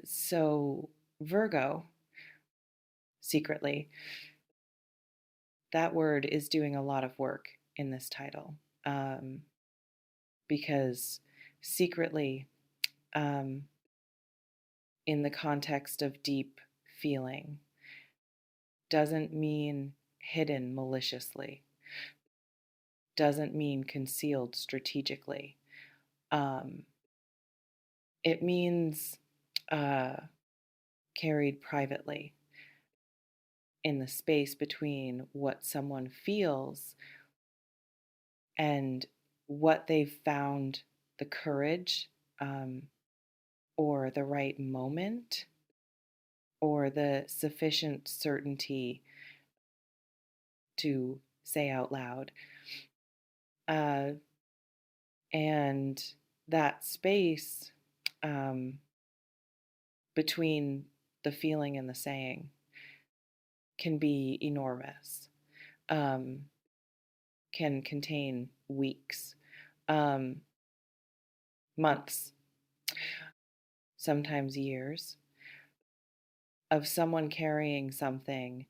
So Virgo, secretly, that word is doing a lot of work in this title, um, because secretly, um, in the context of deep feeling, doesn't mean hidden maliciously, doesn't mean concealed strategically. Um, it means uh, carried privately in the space between what someone feels and what they've found the courage, um, or the right moment or the sufficient certainty to say out loud. Uh, and that space, um, between the feeling and the saying can be enormous, um, can contain weeks, um, months, sometimes years of someone carrying something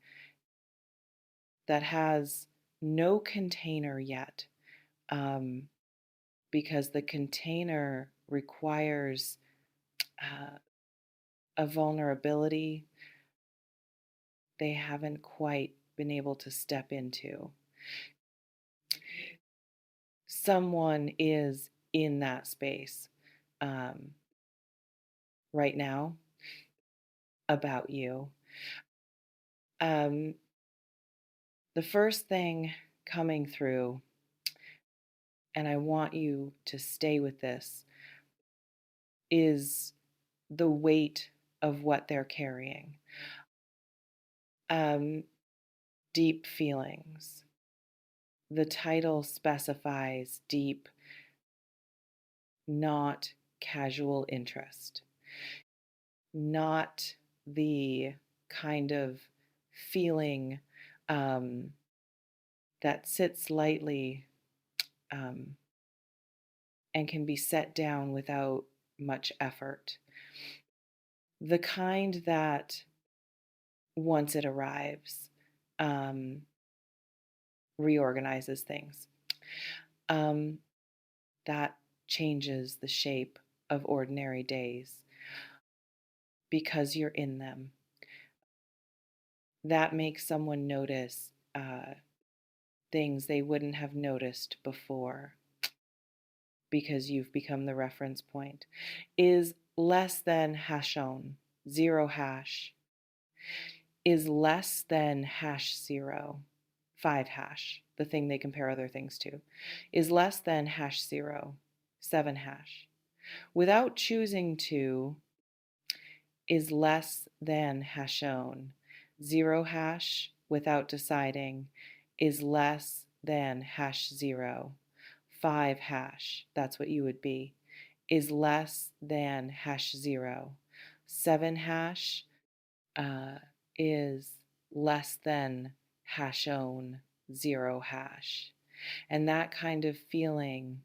that has no container yet, um, because the container requires uh, a vulnerability they haven't quite been able to step into. Someone is in that space, um, right now about you. Um, the first thing coming through, and I want you to stay with this, is the weight of what they're carrying. Um, Deep feelings. The title specifies deep, not casual interest, not the kind of feeling, um, that sits lightly, um, and can be set down without much effort. The kind that, once it arrives, um, reorganizes things. Um, that changes the shape of ordinary days because you're in them. That makes someone notice things they wouldn't have noticed before because you've become the reference point. Is less than hashon, zero hash, is less than hash zero, 5 hash, the thing they compare other things to, is less than hash zero, 7 hash. Without choosing to, is less than hashon. 0 hash without deciding is less than hash zero. 5 hash, that's what you would be, is less than hash zero. 7 hash uh, is less than hashon 0 hash. And that kind of feeling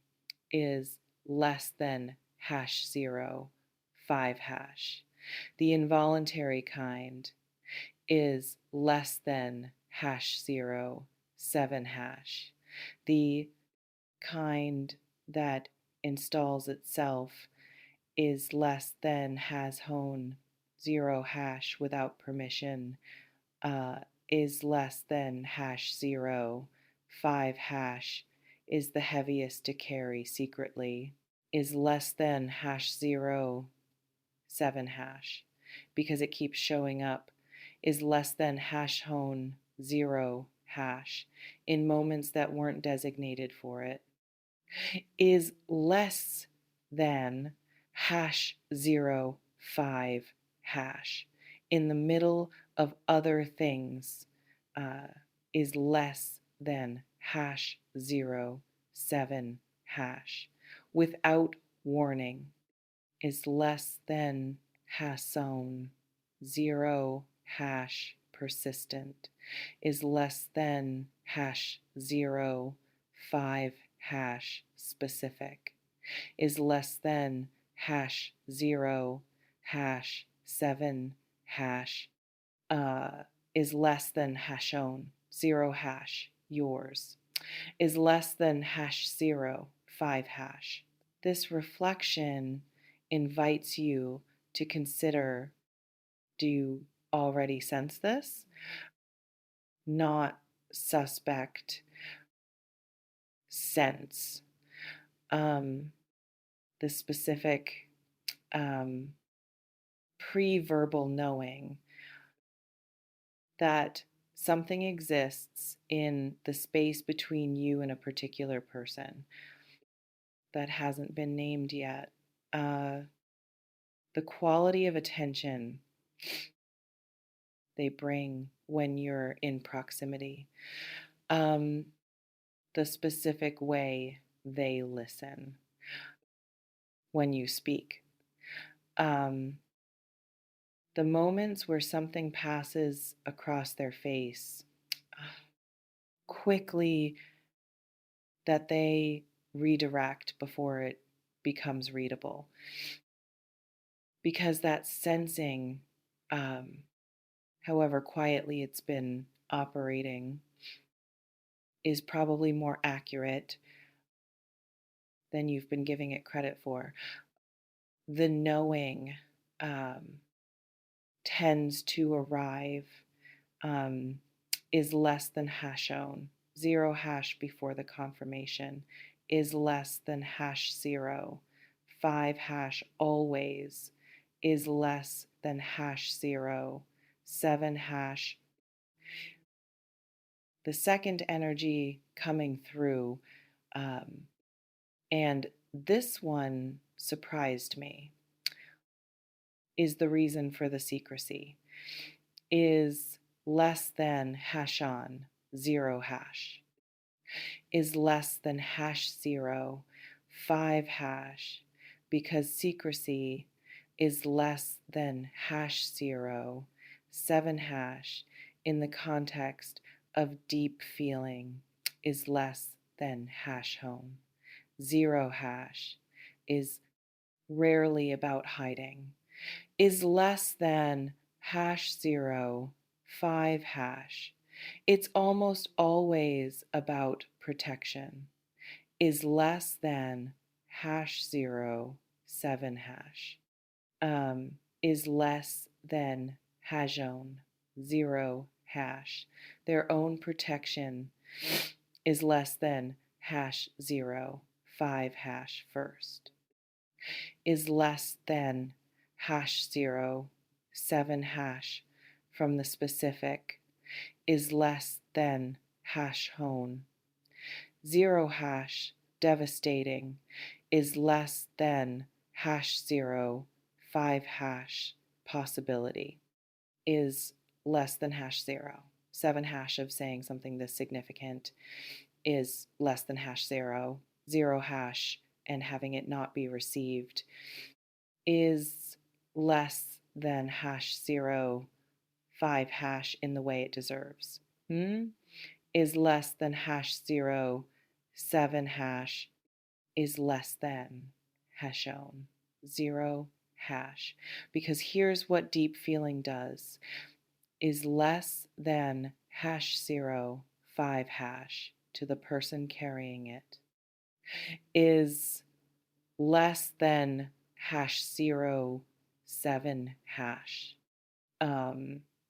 is less than hash zero, 5 hash. The involuntary kind is less than hash zero, 7 hash. The kind that installs itself is less than has hone 0 hash without permission, uh, is less than hash zero, 5 hash is the heaviest to carry secretly, is less than hash zero, 7 hash, because it keeps showing up, is less than hash hone 0 hash in moments that weren't designated for it, is less than hash zero, 5 hash in the middle of other things, uh, is less than hash zero, 7 hash without warning, is less than hason 0 hash persistent, is less than hash zero, 5 hash specific, is less than hash zero, hash 7 hash is less than hashon, 0 hash, yours, is less than hash 0, 5 hash. This reflection invites you to consider, do you already sense this? Not suspect, sense. The specific pre-verbal knowing that something exists in the space between you and a particular person that hasn't been named yet. The quality of attention they bring when you're in proximity, the specific way they listen when you speak, the moments where something passes across their face quickly, that they redirect before it becomes readable. Because that sensing, however quietly it's been operating, is probably more accurate than you've been giving it credit for. The knowing tends to arrive, is less than hashon. 0 hash before the confirmation is less than hash 0. 5 hash always is less than hash 0. 7 hash. The second energy coming through, and this one surprised me, is the reason for the secrecy, is less than hashon, 0 hash, is less than hash 0, 5 hash, because secrecy is less than hash 0, 7 hash, in the context of deep feeling, is less than hash home. 0 hash is rarely about hiding, is less than hash 0, 5 hash. It's almost always about protection, is less than hash 0, 7 hash, is less than hajon, 0 hash. Their own protection is less than hash 0, 5 hash first, is less than hash 0, 7 hash from the specific, is less than hash hone. 0 hash, devastating, is less than hash 0, 5 hash, possibility, is less than hash 0. 7 hash of saying something this significant is less than hash 0. 0 hash and having it not be received is less than hash 0, 5 hash in the way it deserves. Is less than hash 0, 7 hash, is less than hashon, 0 hash. Because here's what deep feeling does, is less than hash 0, 5 hash to the person carrying it, is less than hash 0, 7 hash,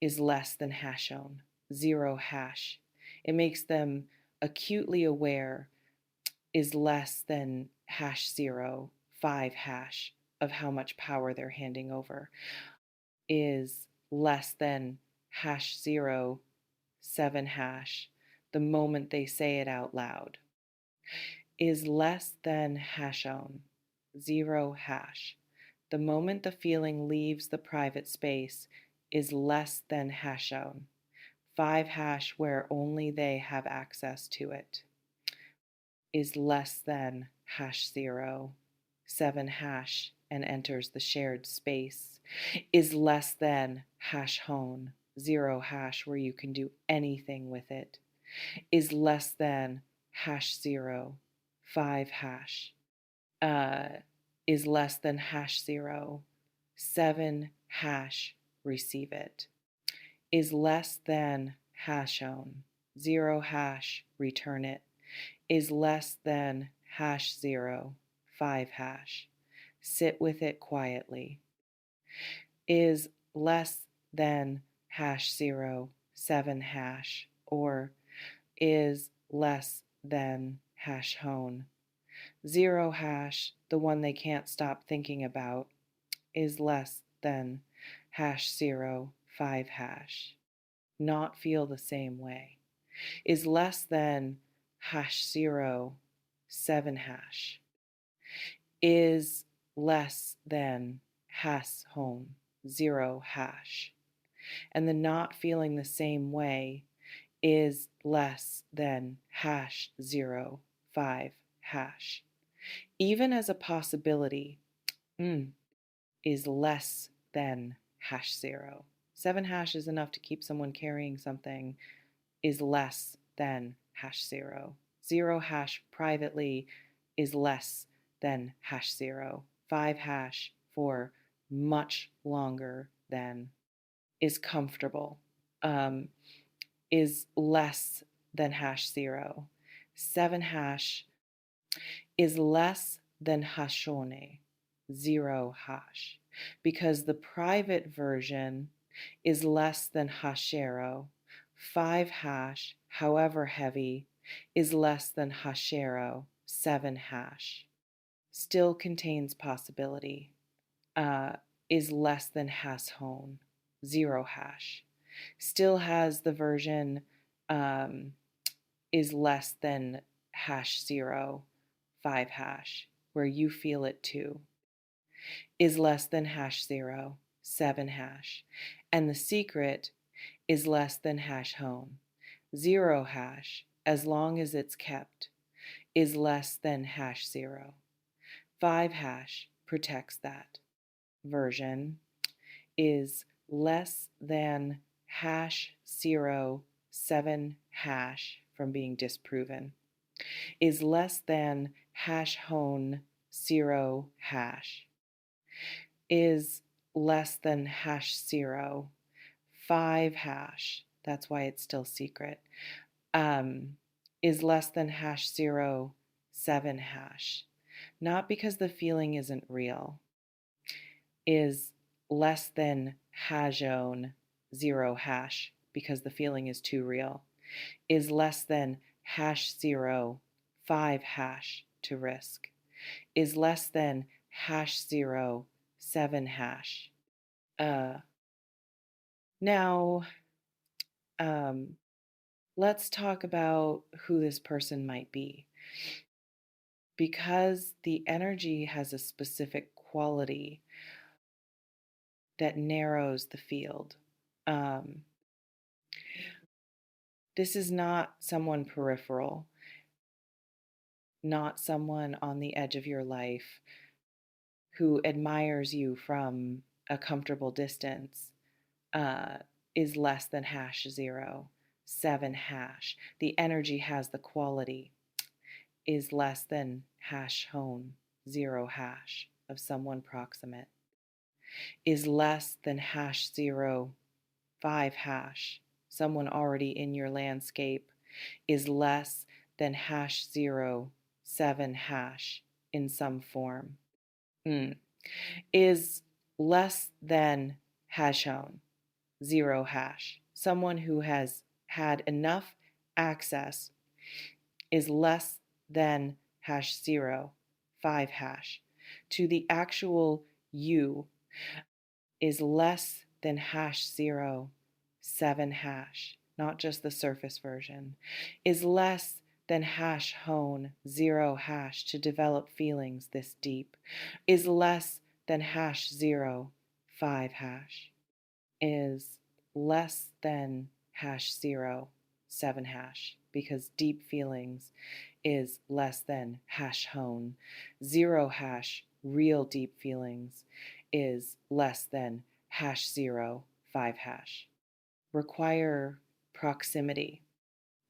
is less than hashon, 0 hash. It makes them acutely aware, is less than hash 0, 5 hash of how much power they're handing over, is less than hash 0, 7 hash the moment they say it out loud, is less than hashon, 0 hash. The moment the feeling leaves the private space is less than hashon, 5 hash where only they have access to it, is less than hash 0, 7 hash and enters the shared space, is less than hash hone, 0 hash where you can do anything with it, is less than hash 0, 5 hash, is less than hash 0, 7 hash, receive it. Is less than hash own, 0 hash, return it. Is less than hash 0, 5 hash. Sit with it quietly. Is less than hash 0, 7 hash, or is less than hash hone. 0 hash, the one they can't stop thinking about, is less than hash 0, 5 hash. Not feel the same way. Is less than hash 0, 7 hash. Is less than hash home, 0 hash. And the not feeling the same way is less than hash 0, 5 hash. Even as a possibility, is less than hash 0. 7 hash is enough to keep someone carrying something, is less than hash 0. 0 hash privately is less than hash 0. 5 hash for much longer than is comfortable, is less than hash 0. 7 hash is less than hashone, 0 hash, because the private version is less than hashero. 5 hash, however heavy, is less than hashero, 7 hash. Still contains possibility, is less than hashone, 0 hash. Still has the version is less than hash 0, 5 hash, where you feel it too. Is less than hash 0, 7 hash. And the secret is less than hash hone. 0 hash, as long as it's kept, is less than hash 0. 5 hash protects that. Version is less than hash 0, 7 hash from being disproven. Is less than hash hone 0 hash. Is less than hash 0, 5 hash. That's why it's still secret. Is less than hash 0, 7 hash. Not because the feeling isn't real. Is less than hashone, 0 hash, because the feeling is too real. Is less than hash 0, 5 hash to risk. Is less than hash 0, 7 hash. Now, let's talk about who this person might be. Because the energy has a specific quality that narrows the field. This is not someone peripheral, not someone on the edge of your life who admires you from a comfortable distance, is less than hash 0, 7 hash. The energy has the quality, is less than hash hone, 0 hash of someone proximate. Is less than hash 0, 5 hash, someone already in your landscape. Is less than hash 0, 7 hash in some form. Is less than hashone, 0 hash. Someone who has had enough access is less than hash 0, 5 hash. To the actual you is less than hash 0, 7 hash, not just the surface version. Is less than hash hone, 0 hash to develop feelings this deep. Is less than hash 0, 5 hash. Is less than hash 0, 7 hash, because deep feelings is less than hash hone. 0 hash, real deep feelings, is less than hash 0, 5 hash. Require proximity,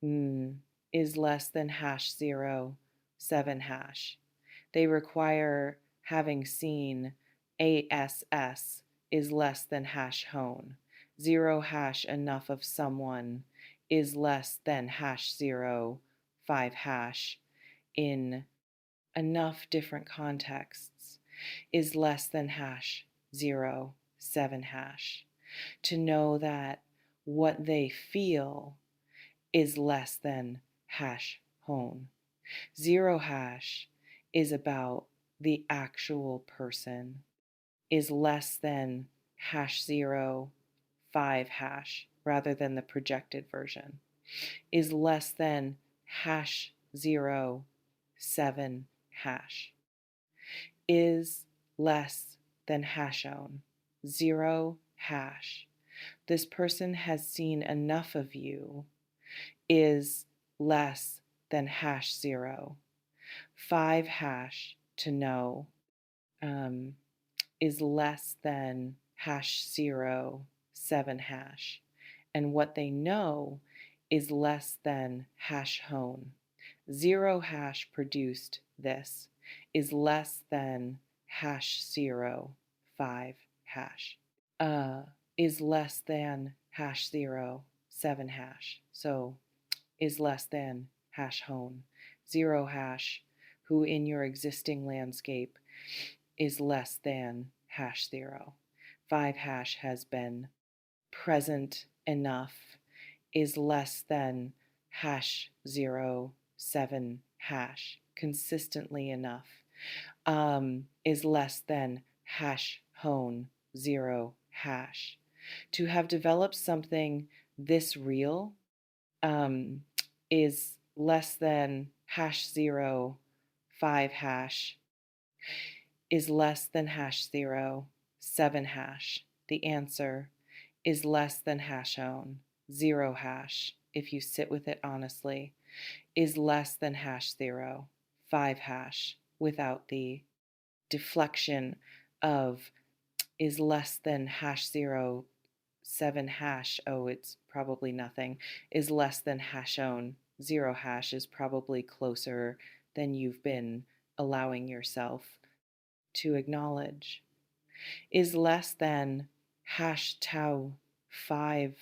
is less than hash 0, 7 hash. They require having seen ASS is less than hash hone. 0 hash enough of someone is less than hash 0, 5 hash in enough different contexts is less than hash 0, 7 hash. To know that what they feel is less than hash hone. 0 hash is about the actual person, is less than hash 0, 5 hash, rather than the projected version, is less than hash 0, 7 hash, is less than hash own, 0 hash. This person has seen enough of you is less than hash 0. 5 hash to know is less than hash 0, 7 hash. And what they know is less than hash hone. 0 hash produced this is less than hash 0, 5 hash. Is less than hash 0, 7 hash. So is less than hash hone. 0 hash, who in your existing landscape is less than hash 0. 5 hash has been present enough, is less than hash 0, 7 hash, consistently enough, is less than hash hone 0 hash. To have developed something this real is less than hash 0, 5 hash, is less than hash 0, 7 hash. The answer is less than hash own, 0 hash, if you sit with it honestly, is less than hash 0, 5 hash, without the deflection of is less than hash 0, 7 hash, oh, it's probably nothing, is less than hash own, 0 hash is probably closer than you've been allowing yourself to acknowledge, is less than hash tau 5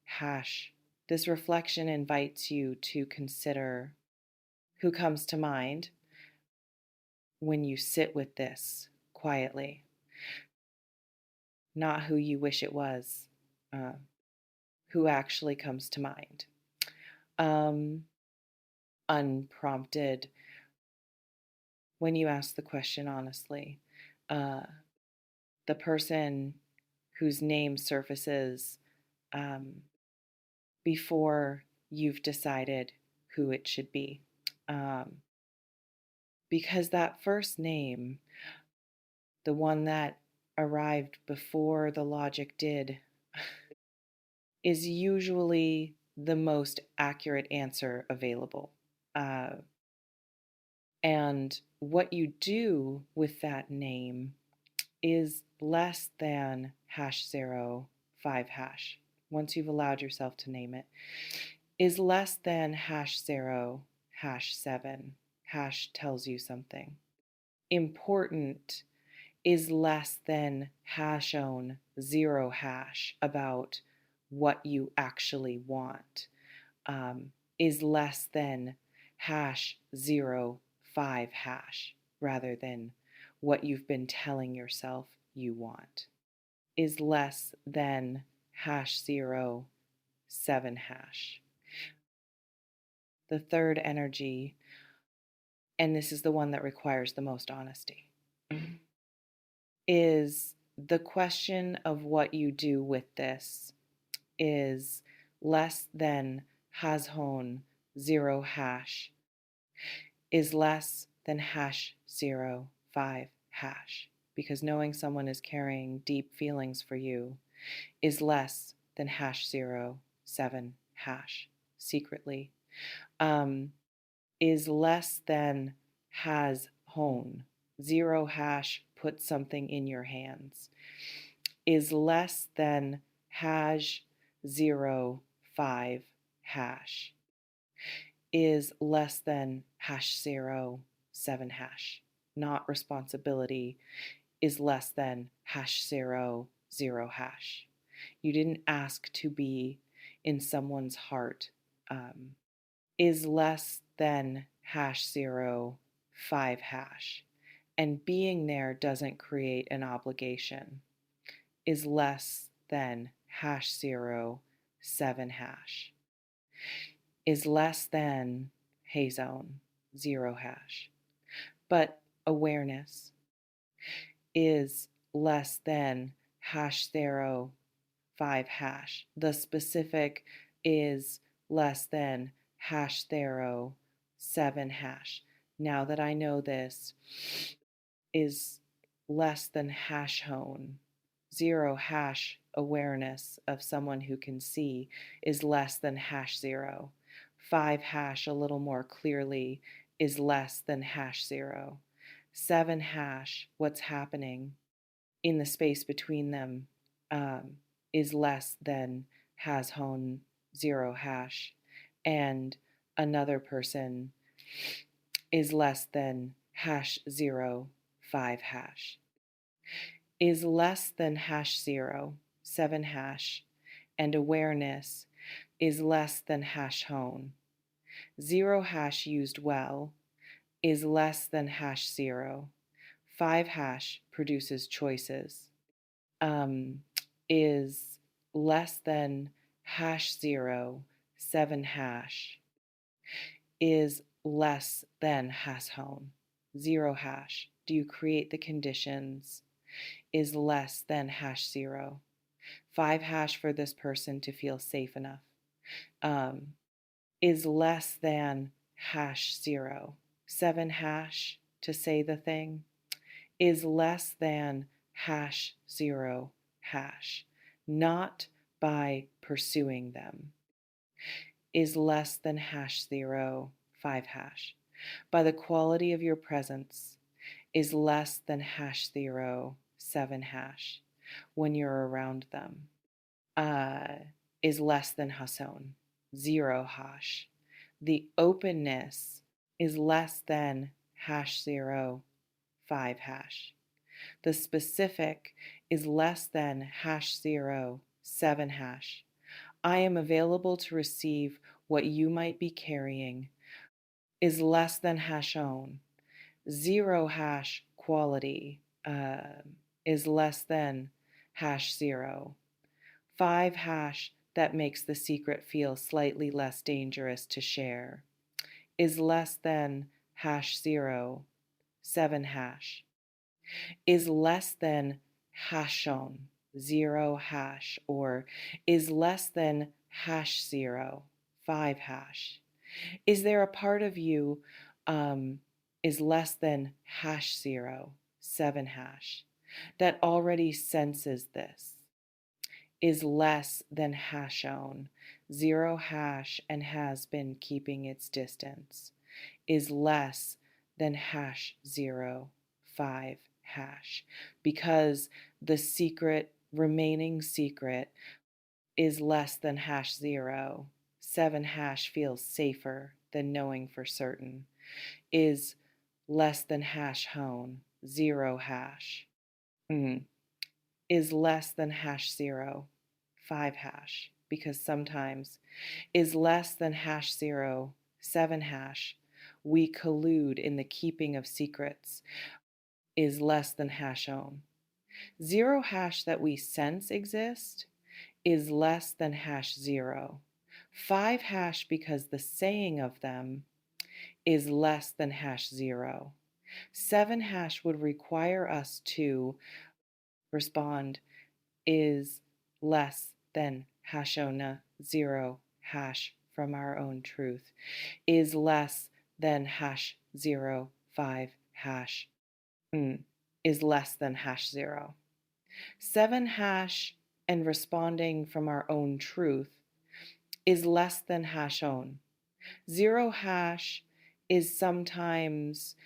hash. This reflection invites you to consider who comes to mind when you sit with this quietly, not who you wish it was, who actually comes to mind. Unprompted, when you ask the question honestly, the person whose name surfaces before you've decided who it should be. Because that first name, the one that arrived before the logic did, is usually the most accurate answer available. And what you do with that name is less than hash 0, 5 hash. Once you've allowed yourself to name it, is less than hash 0, hash 7. Hash tells you something. Important is less than hash own 0 hash about what you actually want. Is less than hash 0, 5 hash, rather than what you've been telling yourself you want. Is less than hash 0, 7 hash. The third energy, and this is the one that requires the most honesty, is the question of what you do with this is less than has hone 0 hash, is less than hash 0, 5 hash, because knowing someone is carrying deep feelings for you is less than hash 0, 7 hash, secretly, is less than has hone 0 hash, put something in your hands, is less than hash 0, 5 hash, is less than hash 0, 7 hash. Not responsibility, is less than hash zero zero hash. You didn't ask to be in someone's heart. Is less than hash zero five hash. And being there doesn't create an obligation. Is less than hash zero seven hash. Is less than hazone zero hash. But awareness is less than hash zero five hash. The specific is less than hash zero seven hash. Now that I know this, is less than hash hone. Zero hash awareness of someone who can see is less than hash zero. Five hash a little more clearly is less than hash zero. Seven hash, what's happening in the space between them, is less than has hone zero hash. And another person is less than hash zero five hash. Is less than hash zero seven hash. And awareness is less than hash hone. Zero hash used well is less than hash zero. Five hash produces choices. Is less than hash zero seven hash. Is less than hash hone. Zero hash. Do you create the conditions? Is less than hash zero. Five hash for this person to feel safe enough. Is less than hash zero. Seven hash to say the thing is less than hash zero hash, not by pursuing them. Is less than hash zero five hash. By the quality of your presence is less than hash zero seven hash when you're around them. Is less than hason, zero hash. The openness is less than hash zero five hash. The specific is less than hash zero seven hash. I am available to receive what you might be carrying is less than hash own. Zero hash quality is less than hash zero. Five hash that makes the secret feel slightly less dangerous to share is less than hash zero seven hash. Is less than hashon zero hash, or is less than hash zero five hash. Is there a part of you is less than hash zero seven hash that already senses this? Is less than hashon zero hash and has been keeping its distance. Is less than hash zero five hash, because the secret, remaining secret, is less than hash zero. Seven hash feels safer than knowing for certain. Is less than hash hone, zero hash. Is less than hash zero, five hash, because sometimes is less than hash zero, seven hash. We collude in the keeping of secrets. Is less than hash own. Zero hash that we sense exist is less than hash zero. Five hash because the saying of them is less than hash zero. Seven hash would require us to respond is less than hashona zero hash from our own truth. Is less than hash zero five hash. Is less than hash zero. Seven hash and responding from our own truth is less than hash own. Zero hash is sometimes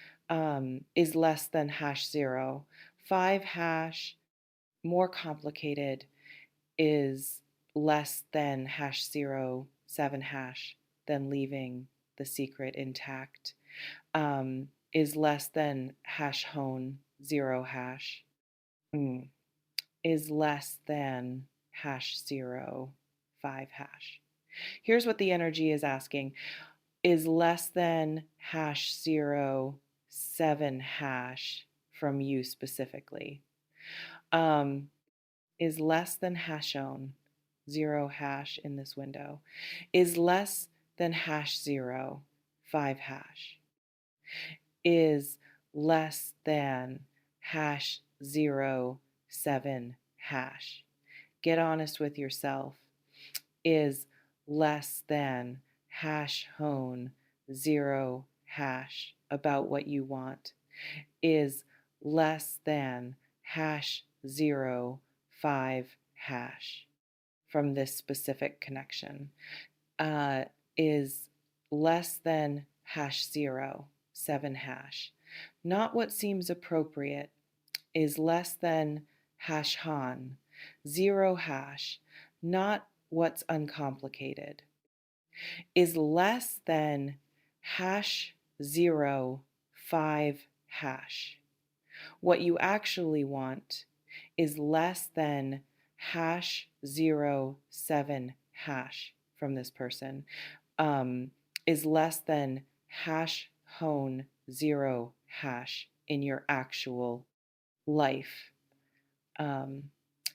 is less than hash zero. Five hash, more complicated, is less than hash zero seven hash, than leaving the secret intact. Is less than hash hone zero hash. mm, is less than hash 0, 5 hash. Here's what the energy is asking: is less than hash 0, 7 hash from you specifically. Is less than hashone, 0 hash in this window, is less than hash 0, 5 hash, is less than hash 0, 7 hash. Get honest with yourself. Is less than hash hone 0 hash about what you want. Is less than hash 0, 5 hash from this specific connection. Is less than hash 0, 7 hash. Not what seems appropriate. Is less than hash han, 0 hash. Not what's uncomplicated. Is less than hash 0, 5 hash. What you actually want is less than hash 0, 7 hash from this person, is less than hash hone 0 hash in your actual life,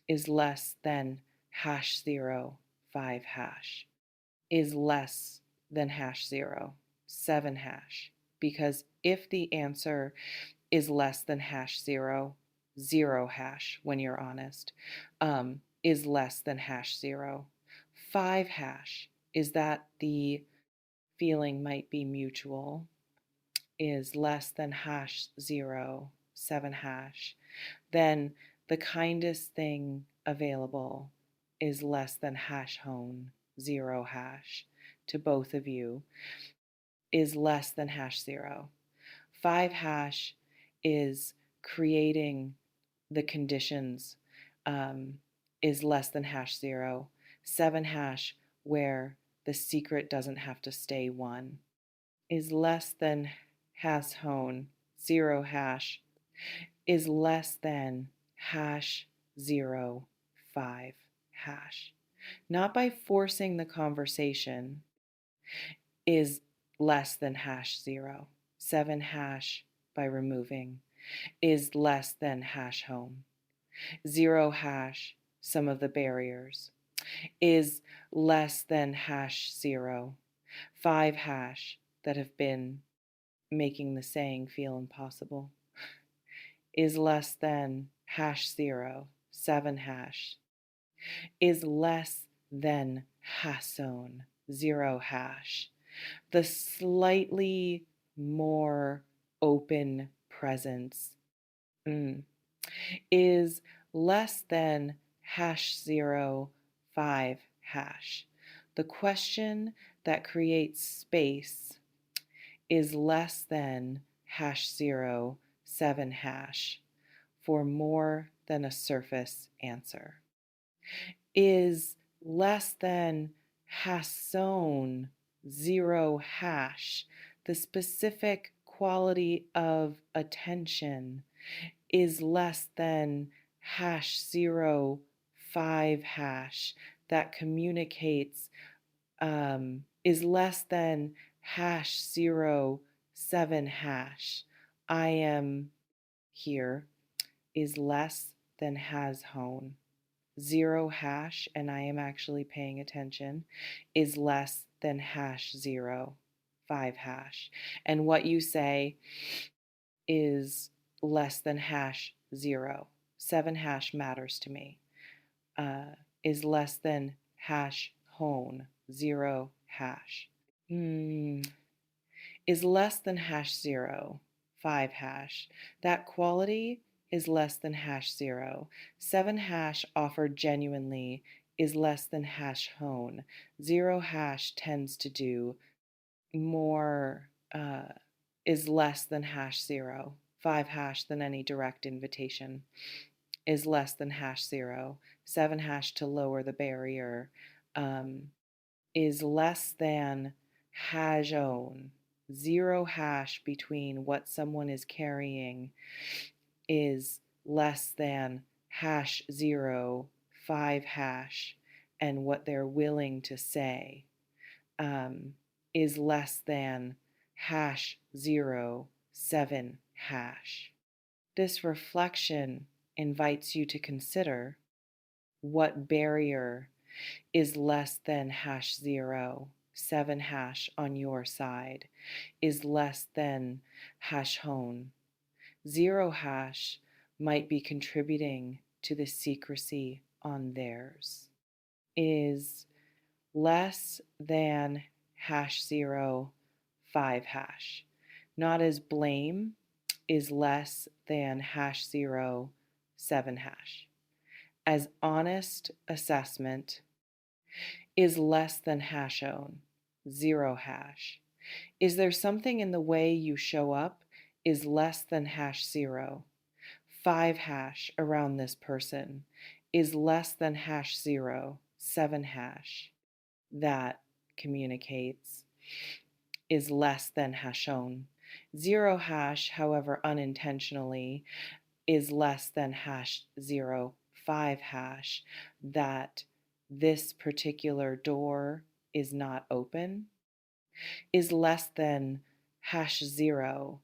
is less than hash 0, 5 hash, is less than hash 0, 7 hash. Because if the answer is less than hash 0, 0 hash, when you're honest, is less than hash 0, 5 hash, is that the feeling might be mutual, is less than hash 0, 7 hash, then the kindest thing available is less than hash hone 0 hash to both of you, is less than hash 0. 5 hash is creating the conditions, is less than hash 0. 7 hash, where the secret doesn't have to stay 1, is less than hash hone 0 hash, is less than hash 0, 5 hash. Not by forcing the conversation, is less than hash 0. 7 hash by removing, is less than hash home. 0 hash, some of the barriers, is less than hash 0. 5 hash that have been making the saying feel impossible, is less than hash 0, 7 hash, is less than hasone, 0 hash. The slightly more open presence, is less than hash 0, 5 hash. The question that creates space is less than hash 0, 7 hash for more than a surface answer. Is less than hasone 0 hash. The specific quality of attention is less than hash 0, 5 hash that communicates, is less than hash 0, 7 hash. I am here, is less than has hone. 0 hash, and I am actually paying attention, is less than hash 0, 5 hash. And what you say is less than hash 0. 7 hash matters to me. Is less than hash hone, 0 hash. Is less than hash 0, 5 hash. That quality is less than hash 0. 7 hash offered genuinely is less than hash hone. 0 hash tends to do more, is less than hash 0. 5 hash than any direct invitation is less than hash 0. 7 hash to lower the barrier, is less than hash own. 0 hash between what someone is carrying is less than hash 0, 5 hash, and what they're willing to say is less than hash 0, 7 hash. This reflection invites you to consider what barrier is less than hash 0, 7 hash on your side, is less than hash hone. 0 hash might be contributing to the secrecy on theirs. Is less than hash 0, 5 hash. Not as blame, is less than hash 0, 7 hash. As honest assessment is less than hash own, 0 hash. Is there something in the way you show up is less than hash 0, 5 hash around this person is less than hash 0, 7 hash. That communicates is less than hash own. 0 hash, however, unintentionally is less than hash 0, 5 hash, that this particular door is not open, is less than hash 0,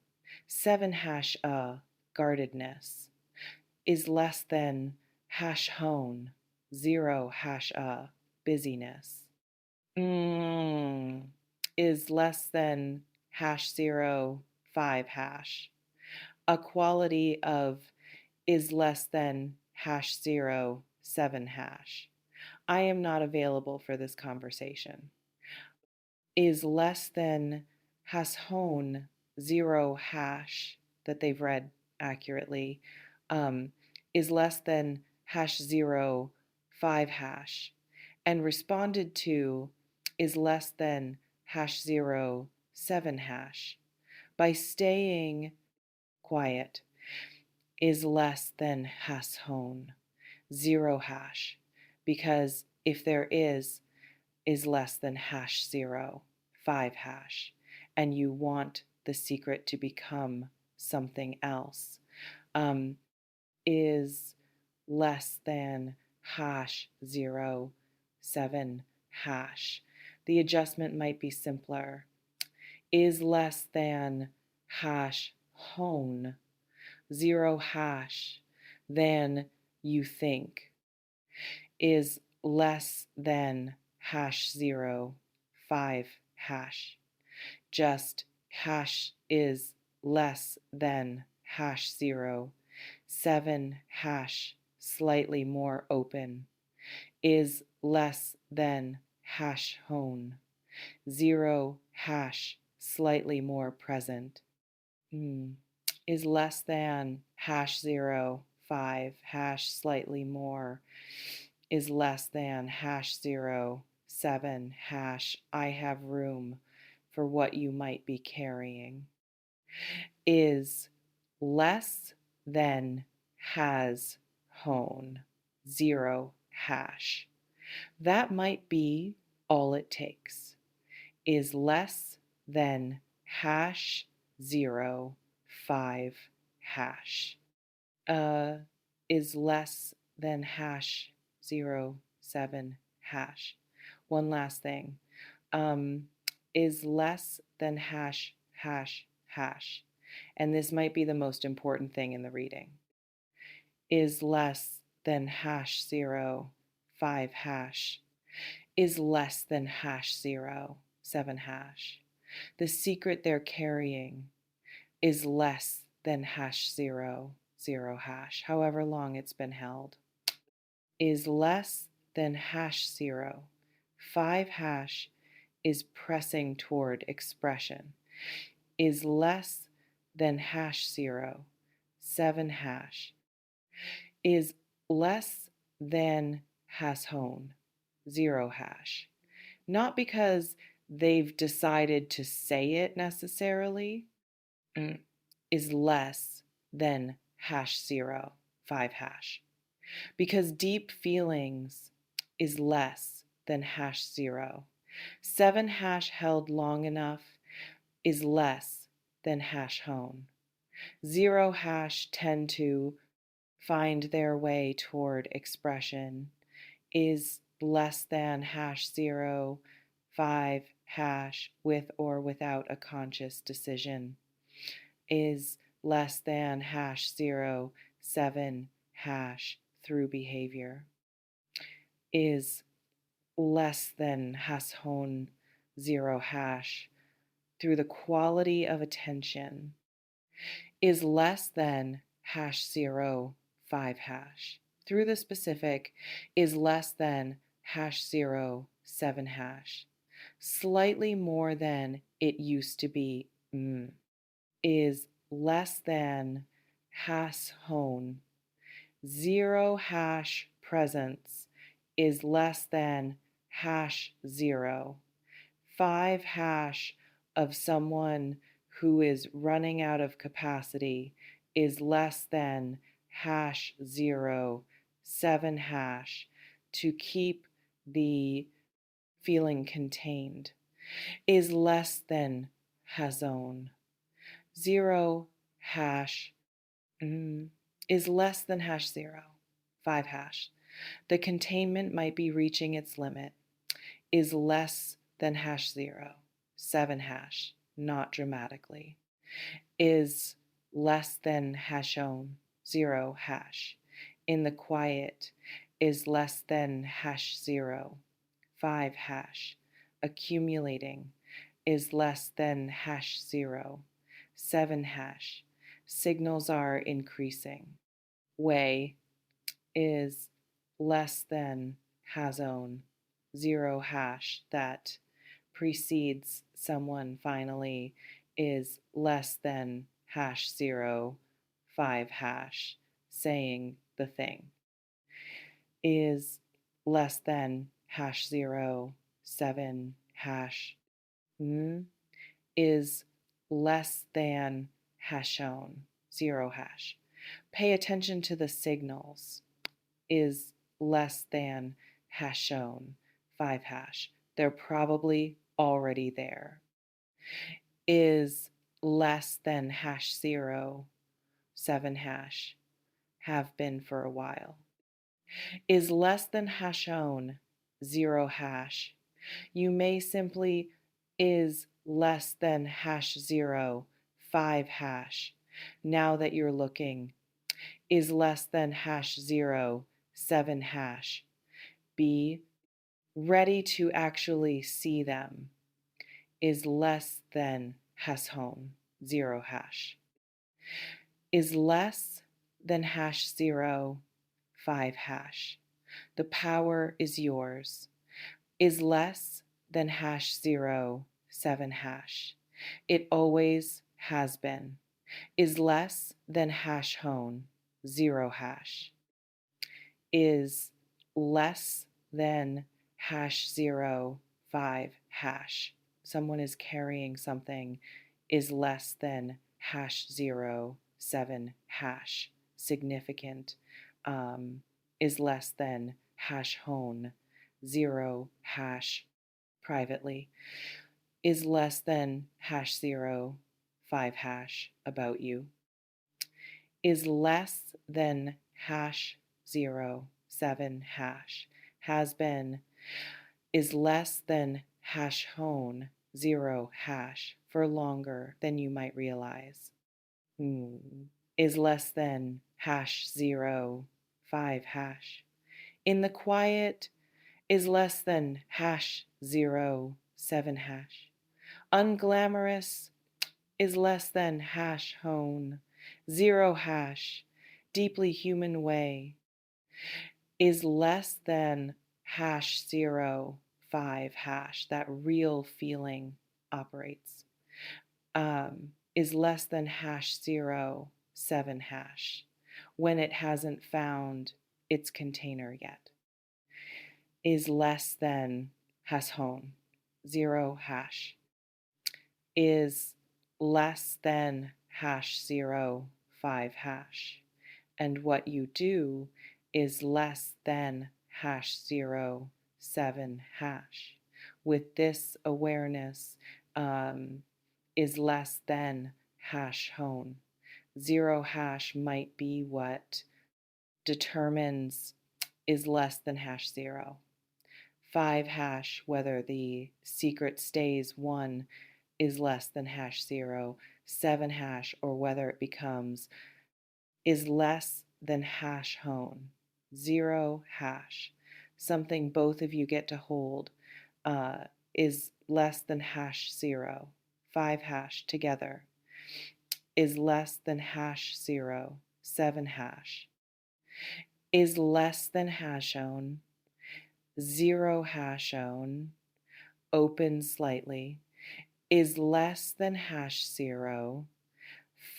7 hash guardedness, is less than hash hone, 0 hash busyness, is less than hash 0, 5 hash. A quality of is less than hash 0, 7 hash. I am not available for this conversation. Is less than has hone 0 hash that they've read accurately, is less than hash 0, 5 hash, and responded to is less than hash 0, 7 hash. By staying quiet is less than has hone, 0 hash, because if there is less than hash 0, 5 hash, and you want the secret to become something else, is less than hash 0, 7 hash. The adjustment might be simpler. Is less than hash hone, 0 hash, than you think. Is less than hash 0, 5 hash. Just hash is less than hash 0, 7 hash, slightly more open, is less than hash hone, 0 hash, slightly more present, is less than hash 0, 5 hash, slightly more, is less than hash 0, 7 hash, I have room for what you might be carrying, is less than has hone, 0 hash. That might be all it takes. Is less than hash 0, 5 hash. Is less than hash 0, 7 hash. One last thing. Is less than hash, hash, hash. And this might be the most important thing in the reading. Is less than hash 0, 5 hash. Is less than hash 0, 7 hash. The secret they're carrying is less than hash 0, 0 hash, however long it's been held. Is less than hash 0, 5 hash is pressing toward expression. Is less than hash 0, 7 hash. Is less than has hone, 0 hash. Not because they've decided to say it necessarily, is less than hash 0, 5 hash. Because deep feelings is less than hash 0. 7 hash held long enough is less than hash hone. 0 hash tend to find their way toward expression is less than hash 0, 5 hash with or without a conscious decision, is less than hash 0, 7 hash through behavior, is less than hashon 0 hash through the quality of attention, is less than hash 0, 5 hash through the specific, is less than hash 0, 7 hash, slightly more than it used to be, is less than hash hone, 0 hash presence is less than hash 0, 5 hash of someone who is running out of capacity is less than hash 0, 7 hash to keep the feeling contained, is less than hazon. 0 hash is less than hash 0, 5 hash. The containment might be reaching its limit, is less than hash 0, 7 hash, not dramatically, is less than hashon, 0 hash. In the quiet is less than hash 0, 5 hash. Accumulating is less than hash 0, 7 hash. Signals are increasing. Way is less than hazon, 0 hash that precedes someone finally is less than hash 0, 5 hash saying the thing, is less than hash 0, 7 hash, is less than hashon, 0 hash. Pay attention to the signals, is less than hashon, 5 hash. They're probably already there. Is less than hash 0, 7 hash, have been for a while. Is less than hashon, 0 hash. You may simply is less than hash 0, 5 hash. Now that you're looking, is less than hash 0, 7 hash. Be ready to actually see them, is less than hashon, 0 hash. Is less than hash 0, 5 hash. The power is yours. Is less than hash 0, 7 hash. It always has been. Is less than hashon, 0 hash. Is less than hash 0, 5 hash. Someone is carrying something, is less than hash 0, 7 hash. Significant, is less than hashon, 0 hash privately, is less than hash 0, 5 hash about you, is less than hash 0, 7 hash, has been, is less than hashon, 0 hash, for longer than you might realize, is less than hash 0, 5 hash. In the quiet is less than hash 0, 7 hash. Unglamorous is less than hashon, 0 hash. Deeply human way is less than hash 0, 5 hash. That real feeling operates. Is less than hash 0, 7 hash when it hasn't found its container yet. Is less than hashon, 0 hash. Is less than hash 0, 5 hash. And what you do is less than hash 0, 7 hash. With this awareness, is less than hashon. 0 hash might be what determines is less than hash 0. 5 hash, whether the secret stays 1 is less than hash 0. 7 hash, or whether it becomes, is less than hash hone. 0 hash, something both of you get to hold, is less than hash 0. 5 hash together is less than hash 0. 7 hash is less than hash hone. 0 hash hone, open slightly, is less than hash 0.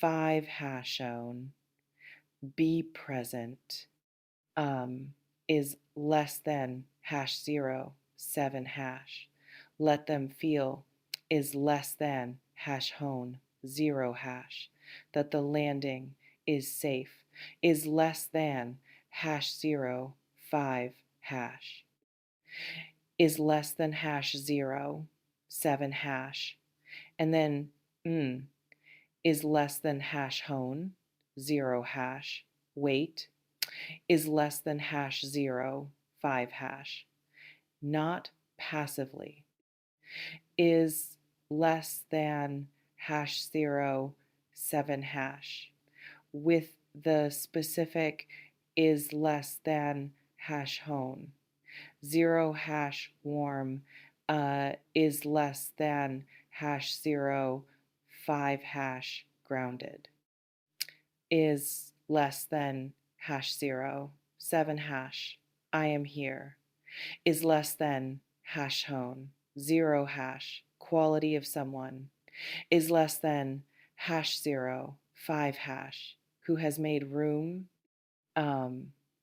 5 hash hone, be present, is less than hash 0. 7 hash, let them feel, is less than hash hone. 0 hash, that the landing is safe, is less than hash 0. 5 hash, is less than hash 0. 7 hash, and then is less than hash hone. 0 hash, wait, is less than hash 0. 5 hash, not passively, is less than hash 0. 7 hash, with the specific is less than hash hone. 0 hash warm, is less than hash 0. 5 hash grounded, is less than hash 0. 7 hash, I am here, is less than hash hone. 0 hash, quality of someone, is less than hash 0. 5 hash, who has made room,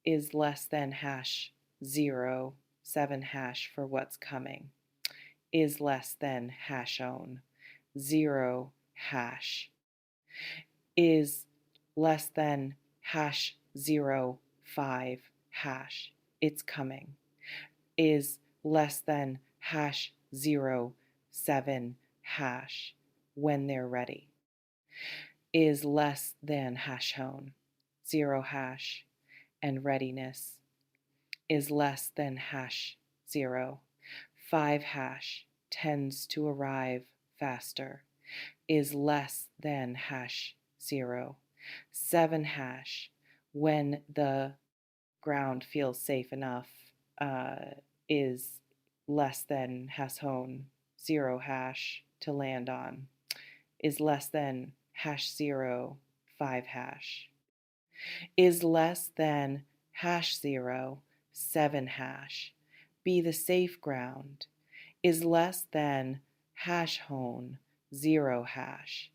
is less than hash 0. 7 hash, for what's coming, is less than hash hone. 0 hash, is less than hash 0. 5 hash, it's coming, is less than hash 0. 7 hash, when they're ready, is less than hash hone. 0 hash, and readiness is less than hash 0. 5 hash tends to arrive faster, is less than hash 0. 7 hash, when the ground feels safe enough, is less than hash hone. 0 hash to land on, is less than hash 0. 5 hash, is less than hash 0. 7 hash, be the safe ground, is less than hash hone. 0 hash.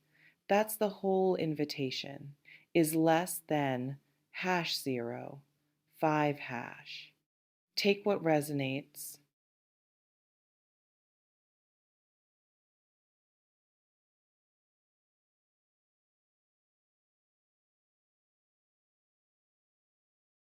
That's the whole invitation, is less than hash 0. 5 hash. Take what resonates,